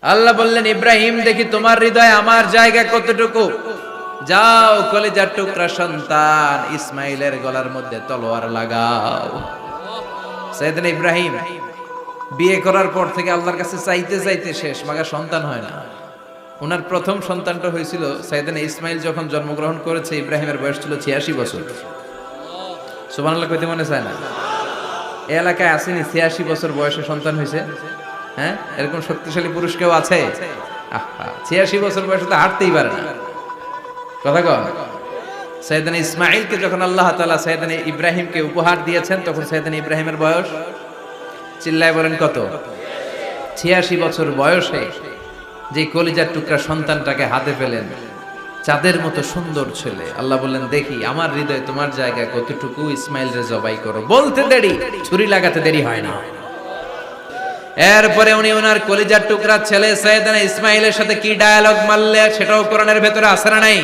আল্লাহ বললেন, ইব্রাহিম দেখি তোমার হৃদয়ে আমার জায়গা কতটুকু, যাও কলিজার টুকরা সন্তান ইসমাইলের গলার মধ্যে তলোয়ার লাগাও। সাইয়েদনা ইব্রাহিম বিয়ে করার পর থেকে আল্লাহর কাছে চাইতে চাইতে শেষ, মাগা সন্তান হয় না। ওনার প্রথম সন্তানটা হয়েছিল সাইয়েদনা ইসমাইল যখন জন্মগ্রহণ করেছে, ইব্রাহিমের বয়স ছিল 86 বছর। সুবহানাল্লাহ কইতে মনে চায় না? এই এলাকায় আসেনি 86 বছর বয়সে সন্তান হয়েছে? হ্যাঁ, এরকম শক্তিশালী পুরুষ কেউ আছে? 86 বছর বয়সে তো হাঁটতেই পারে না। কথা কন। সাইয়েদনা ইসমাইলকে যখন আল্লাহ তাআলা সাইয়েদনা ইব্রাহিমকে উপহার দিয়েছেন, তখন সাইয়েদনা ইব্রাহিমের বয়স, চিল্লায় বলেন কত? 86 বছর বয়সে যে কলিজার টুকরা সন্তানটাকে হাতে পেলেন, চাঁদের মতো সুন্দর ছেলে। আল্লাহ বললেন, দেখি আমার হৃদয়ে তোমার জায়গা কতটুকু, ইসমাইল রে জবাই করো। বলতে দেরি, ছুরি লাগাতে দেরি হয় না। এরপরে উনি ওনার কলিজার টুকরা ছেলে সাইয়েদনা ইসমাইলের সাথে কি ডায়ালগ মারলে সেটাও কোরআনের ভেতরে আছে না নাই?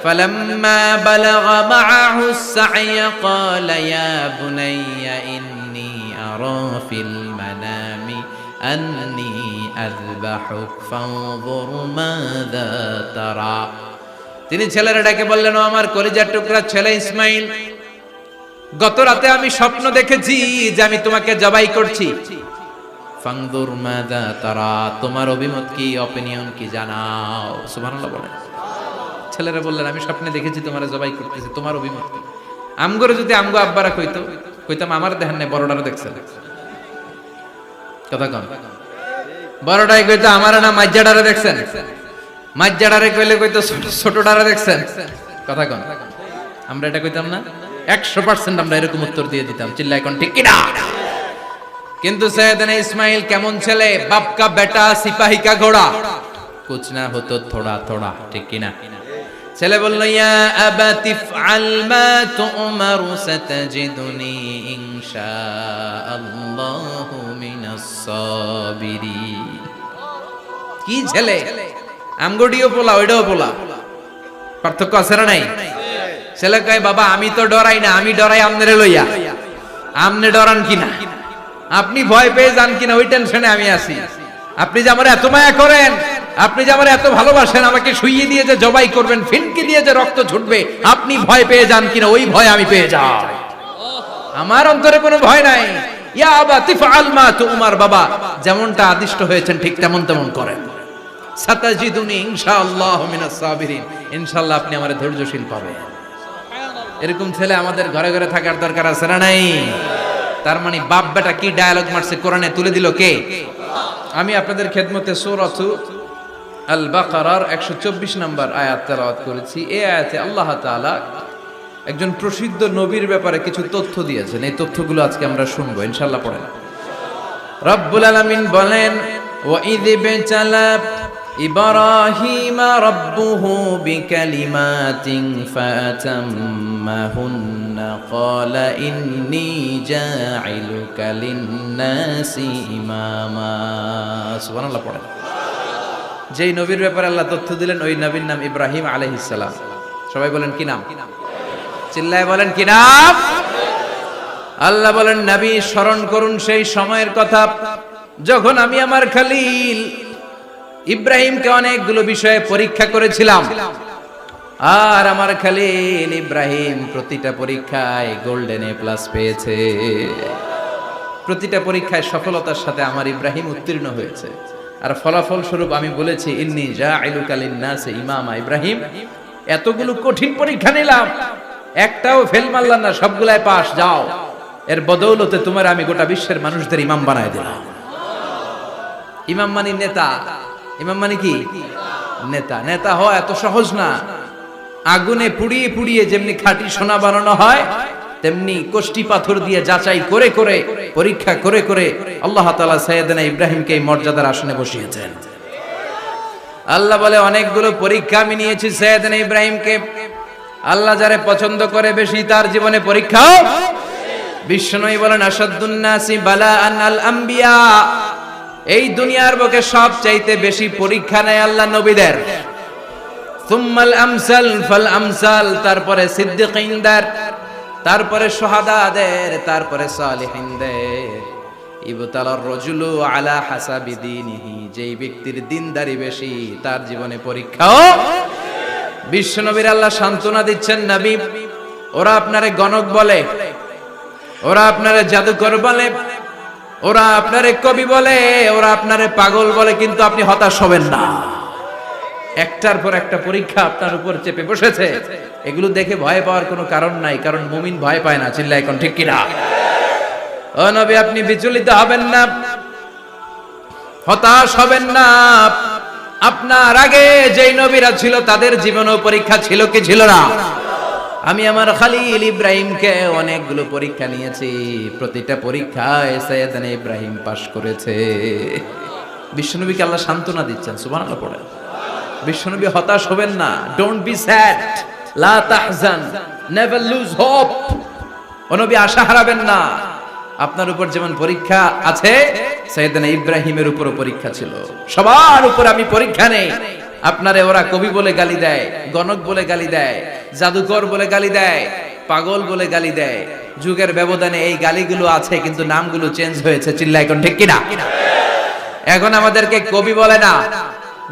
ফালাম্মা বালাগা মাআহু السعي قال يا بني إني أرى في المنام أني أذبحك فانظر ماذا ترى। তিনি ছেলের ডাকে বললেন, ও আমার কলিজার টুকরা ছেলে ইসমাইল, গত রাতে আমি স্বপ্ন দেখেছি যে আমি তোমাকে জবাই করছি। ফানজুর মাযা তারা, তোমার অভিমত কি, অপিনিয়ন কি জানাও। সুবহানাল্লাহ বলেন। ছেলেরা বললেন, আমি স্বপ্নে দেখেছি তোমার জবাই করতেছি, তোমার অভিমত কি? আমগরে যদি আমগো আব্বারা কইতাম আমার দেখেন না, বড়ডারে দেখছেন। কথা কন। বড়ডাই কইতো আমার না মাজ্জাডারে দেখছেন, মাজ্জাডারে কইলে কইতো ছোটডারে দেখছেন। কথা কন। আমরা এটা কইতাম না? 100% আমরা এরকম উত্তর দিয়ে দিতাম। চিল্লায় কোন ঠিক কিনা? কিন্তু সাইয়েদনা ইসমাইল কেমন ছেলে, বাপ কা বেটা সিপাহি কা ঘোড়া, কুছ না হতো থোড়া থোড়া, ঠিক কিনা? ছেলে বলল, ইয়া আবাতি ফআল মা তুমারু সাতাজিদুনি ইনশাআল্লাহু মিনাস সাবিরিন। কি ছেলে, আমগডিও পোলা ওইটাও পোলা, পার্থক্য আছে না নাই? ছেলে কয়, বাবা আমি তো ডরাই না, আমি ডরাই আমনেরে লইয়া। আমনে ডরান কিনা, আপনি ভয় পেয়ে যান কিনা ওই টেনশনে আমি আছি। আপনি যে আমার এত মায়া করেন, আপনি যে আমার এত ভালোবাসেন, আমাকে শুইয়ে দিয়ে যে জবাই করবেন, ফিনকি দিয়ে যে রক্ত ছুটবে, আপনি ভয় পেয়ে যান কিনা ওই ভয় আমি পেয়ে যাই। আমার অন্তরে কোনো ভয় নাই। ইয়া আবাতি ফাআল মা তুমার, বাবা যেমনটা আদিষ্ট হয়েছেন ঠিক তেমন তেমন করেন। সাতাজিদুনি ইনশাআল্লাহু মিনাস সাবিরিন, ইনশাআল্লাহ আপনি আমারে ধৈর্যশীল পাবেন। এরকম ছেলে আমাদের ঘরে ঘরে থাকার দরকার আছে না নাই? তার মানে বাপ বেটা কি ডায়ালগ মারছে কোরআনে তুলে দিল কে? আমি আপনাদের খেদমতে সূরাতু আল বাকারার 124 নম্বর আয়াত তেলাওয়াত করেছি। এই আয়াতে আল্লাহ তাআলা একজন প্রসিদ্ধ নবীর ব্যাপারে কিছু তথ্য দিয়েছেন। এই তথ্যগুলো আজকে আমরা শুনবো ইনশাআল্লাহ। পড়েন। রব্বুল আলামিন বলেন, ওয়া ইয বিতালা ইব্রাহিমা রাব্বুহু বিকালিমাতিন ফাতাম্মাহুন্না ক্বালা ইন্নী জাঈলুকা লিন-নাসি ইমামা। সুবহানাল্লাহ পড়েন। যেই নবীর ব্যাপারে আল্লাহ তথ্য দিলেন ওই নবীর নাম ইব্রাহিম আলাইহিস সালাম। সবাই বলেন কি নাম? চিল্লায় বলেন কি নাম? আল্লাহ বলেন, নবী স্মরণ করুন সেই সময়ের কথা যখন আমি আমার খলিল ইব্রাহিমকে অনেকগুলো বিষয়ে পরীক্ষা করেছিলাম, আর আমার খলিল ইব্রাহিম প্রতিটা পরীক্ষায় গোল্ডেন এ প্লাস পেয়েছে। প্রতিটা পরীক্ষায় সফলতার সাথে আমার ইব্রাহিম উত্তীর্ণ হয়েছে। আর ফলাফল স্বরূপ আমি বলেছি, ইন্নী জাঈলুকা লিন-নাসি ইমামা। ইব্রাহিম এতগুলো কঠিন পরীক্ষা নিলাম, একটাও ফেল মারলাম না, সবগুলাই পাস। যাও, এর বদৌলতে তোমার আমি গোটা বিশ্বের মানুষদের ইমাম বানায় দিলাম। ইমাম মানে নেতা। ইমাম মানে কি? নেতা। নেতা হওয়া এত সহজ না। আগুনে পুড়িয়ে পুড়িয়ে যেমনি খাঁটি সোনা বানানো হয়, তেমনি কষ্টি পাথর দিয়ে যাচাই করে করে পরীক্ষা করে করে আল্লাহ তাআলা সাইয়েদনা ইব্রাহিমকে এই মর্যাদার আসনে বসিয়েছেন। আল্লাহ বলে, অনেকগুলো পরীক্ষা আমি নিয়েছি সাইয়েদনা ইব্রাহিমকে। আল্লাহ যারে পছন্দ করে বেশি তার জীবনে পরীক্ষাও। বিশ্বনবী বলেন, আশাদ্দুন নাসি বালাআন আল আম্বিয়া। এই দুনিয়ার বুকে সবচাইতে বেশি পরীক্ষা নেয় আল্লাহ নবীদের। সুম্মাল আমসাল ফাল আমসাল, তারপরে সিদ্দিকিনদের, তারপরে শুহাদাদের, তারপরে সালিহিনদের। ইবতালার রাজুলু আলা হাসাবি দীনিহি, যেই ব্যক্তির দিনদারি বেশি তার জীবনে পরীক্ষাও। বিশ্বনবীর আল্লাহ সান্ত্বনা দিচ্ছেন, নবী ওরা আপনারে গণক বলে, ওরা আপনারে জাদুকর বলে, ওরা আপনারে কবি বলে, ওরা আপনারে পাগল বলে, কিন্তু আপনি হতাশ হবেন না। একটার পর একটা পরীক্ষা আপনার উপর চেপে বসেছে, এগুলো দেখে ভয় পাওয়ার কোনো কারণ নাই, কারণ মুমিন ভয় পায় না। চিল্লায় এখন ঠিক কিনা? ও নবী, আপনি বিচলিত হবেন না, হতাশ হবেন না। আপনার আগে যেই নবীরা ছিল তাদের জীবনেও পরীক্ষা ছিল কি ছিল না? আমি আমার খলিল ইব্রাহিমকে অনেকগুলো পরীক্ষা নিয়েছি, প্রতিটা পরীক্ষায় সাইয়েদনা ইব্রাহিম পাশ করেছে। বিশ্বনবীকে আল্লাহ সান্ত্বনা দিচ্ছেন, সুবহানাল্লাহ পড়েন। বিশ্বনবী হতাশ হবেন না, ডোন্ট বি স্যাড, লা তাহজান, নেভার লুজ হোপ। ও নবী আশা হারাবেন না। আপনার উপর যেমন পরীক্ষা আছে, সাইয়েদনা ইব্রাহিমের উপরও পরীক্ষা ছিল। সবার উপর আমি পরীক্ষা নেই। আপনারে ওরা কবি বলে গালি দেয়, গণক বলে গালি দেয়, জাদুকর বলে গালি দেয়, পাগল বলে গালি দেয়। যুগের ব্যবধানে এই গালিগুলো আছে, কিন্তু নামগুলো চেঞ্জ হয়েছে। চিল্লায় এখন ঠিক কিনা? এখন আমাদেরকে কবি বলে না,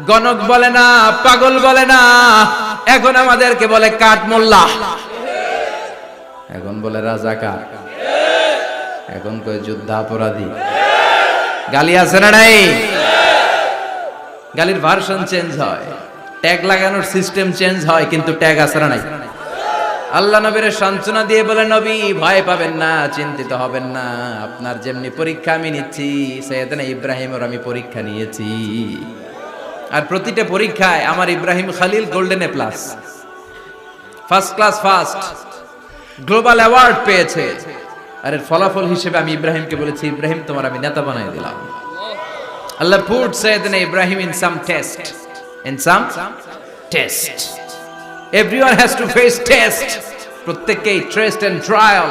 গণক বলে না, পাগল বলে না, এখন আমাদেরকে বলে কাঠ মোল্লা, এখন বলে রাজাকার, এখন কয় যুদ্ধাপরাধী। গালি আছে না নাই? গালির ভার্সন চেঞ্জ হয়, ট্যাগ লাগানোর সিস্টেম চেঞ্জ হয়, কিন্তু ট্যাগ আছে না নাই? আল্লাহ নবীর সান্ত্বনা দিয়ে বলে, নবী ভয় পাবেন না, চিন্তিত হবেন না। আপনার যেমনি পরীক্ষা আমি নিচ্ছি, সাইয়েদনা ইব্রাহিমের আমি পরীক্ষা নিয়েছি। আর প্রতিটা পরীক্ষায় আমার Ibrahim Khalil golden A plus, first class first, global award পেয়েছে। আর এর ফলাফল হিসেবে আমি ইব্রাহিমকে বলেছি, ইব্রাহিম তোমার আমি নেতা বানাই দিলাম। Allah put Sayyidina Ibrahim in some test. In some test. Everyone has to face test. প্রত্যেককেই test and trial,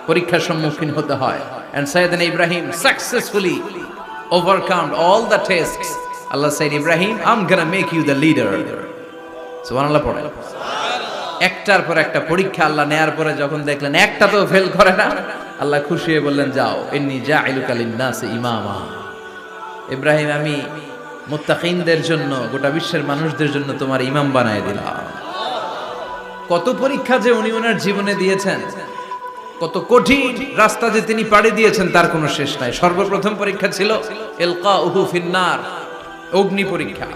পরীক্ষার সম্মুখীন হতে হয়। And Sayyidina Ibrahim successfully overcome all the tests. Allah said, Ibrahim, I'm gonna make you the leader. সুবহানাল্লাহ পড়ে। একটার পর একটা পরীক্ষা আল্লাহ নেয়ার পরে যখন দেখলেন একটা তো ফেল করে না, আল্লাহ খুশি হয়ে বললেন, যাও, ইন্নী জাইলুকা লিন-নাসি ইমামা। ইব্রাহিম, আমি মুত্তাকিনদের জন্য, গোটা বিশ্বের মানুষদের জন্য তোমার ইমাম বানায় দিলাম। কত পরীক্ষা যে উনি ওনার জীবনে দিয়েছেন, কত কঠিন রাস্তা যে তিনি পাড়ি দিয়েছেন, তার কোনো শেষ নাই। সর্বপ্রথম পরীক্ষা ছিল ইলকাউহু ফিন্নার, অগ্নি পরীক্ষা।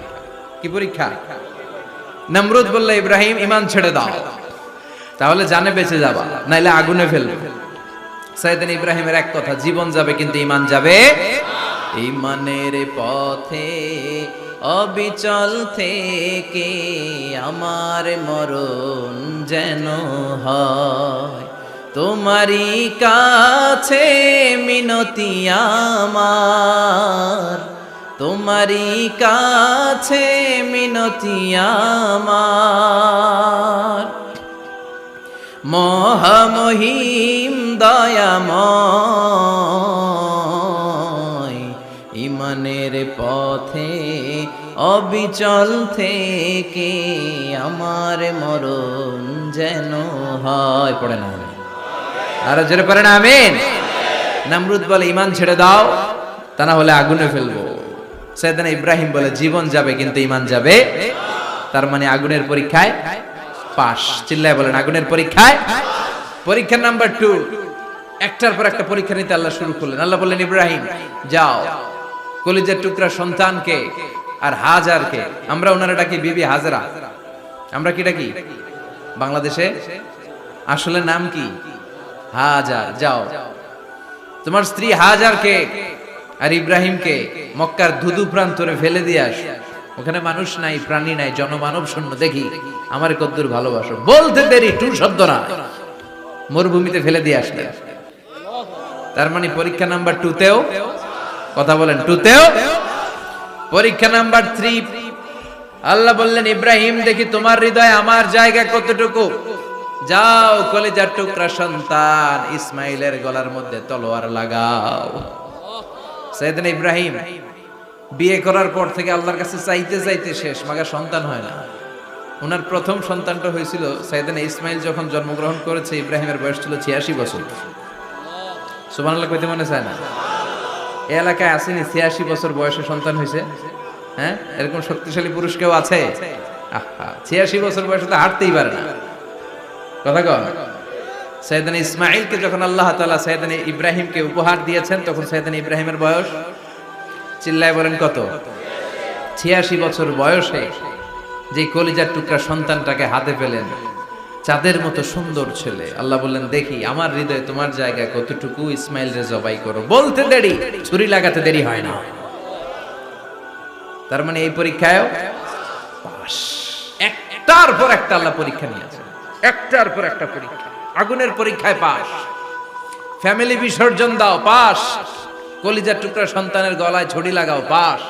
কি পরীক্ষা? নমরুদ বলল, ইব্রাহিম ঈমান ছেড়ে দাও, তাহলে জানে বেঁচে যাবা, নাইলে আগুনে ফেলবে। সাইয়েদনা ইব্রাহিমের এক কথা, জীবন যাবে কিন্তু ঈমান যাবে। ঈমানের পথে অবিচল থেকে আমার মরণ যেন হয়, তোমারই কাছে মিনতি আমার, তোমারই কাছে মিনতি আমার। মহামহিম দয়াময়, ঈমানের পথে অবিচল থেকে আমার মরণ যেন হয়। পড়ে না, আরো জোরে পড়ে না, আমিন। নমরুদ বলে, ঈমান ছেড়ে দাও, তা না হলে আগুনে ফেলবো। সাইয়েদনা ইব্রাহিম বলে, জীবন যাবে কিন্তু ঈমান যাবে। তার মানে আগুনের পরীক্ষায় পাস। চিল্লায় বলেন, আগুনের পরীক্ষায়। পরীক্ষা নাম্বার 2, একটার পর একটা পরীক্ষা নিতে আল্লাহ শুরু করলেন। আল্লাহ বললেন, ইব্রাহিম যাও, কলিজার টুকরা সন্তানকে আর হাজারকে, আমরা ওনারা ডাকি বিবি হাজরা, আমরা কি ডাকি বাংলাদেশে? আসলে নাম কি? হাজার। যাও, তোমার স্ত্রী হাজারকে আর ইব্রাহিমকে মক্কার ধুধু প্রান্তরে ফেলে দিয়ে আস। ওখানে মানুষ নাই, প্রাণী নাই, জনমানব শূন্য, দেখি আমার কদ্দুর ভালোবাসো। বলতে দেরি, টু শব্দ না, মরুভূমিতে ফেলে দিয়ে আসলে। তার মানে পরীক্ষা নাম্বার 2তেও, কথা বলেন, 2তেও। পরীক্ষা নাম্বার 3, আল্লাহ বললেন, ইব্রাহিম দেখি তোমার হৃদয়ে আমার জায়গা কতটুকু। যাও, কলিজার টুকরা সন্তান ইসমাইলের গলার মধ্যে তলোয়ার লাগাও। সাইয়েদনা ইব্রাহিম বিয়ে করার পর থেকে আল্লাহর কাছে চাইতে চাইতে শেষ, মাগা সন্তান হয় না। ওনার প্রথম সন্তানটা হয়েছিল সাইয়েদনা ইসমাইল যখন জন্মগ্রহণ করেছে, ইব্রাহিমের বয়স ছিল 86 বছর। সুবহানাল্লাহ কইতে মনে চায় না? এই এলাকায় আসেনি 86 বছর বয়সে সন্তান হয়েছে? হ্যাঁ, এরকম শক্তিশালী পুরুষ কেউ আছে? 86 বছর বয়সে তো হাঁটতেই পারে না। কথা কন। সাইয়েদনা ইসমাঈলকে যখন আল্লাহ তাআলা সাইয়েদনা ইব্রাহিমকে উপহার দিয়েছেন, তখন সাইয়েদনা ইব্রাহিমের বয়স, চিল্লায় বলেন কত? 86 বছর বয়সে যে কলিজার টুকরা সন্তানটাকে হাতে পেলেন, চাঁদের মতো সুন্দর ছেলে। আল্লাহ বললেন, দেখি আমার হৃদয়ে তোমার জায়গা কতটুকু, ইসমাইল রে জবাই করো। বলতে দেরি, ছুরি লাগাতে দেরি হয় না। তার মানে এই পরীক্ষায় পাস। একটার পর একটা আল্লাহ পরীক্ষা নিয়েছে, একটার পর একটা পরীক্ষা। আগুনের পরীক্ষায় পাস, ফ্যামিলি বিসর্জন দাও পাস, কলিজার টুকরা সন্তানের গলায় ছড়ি লাগাও পাস।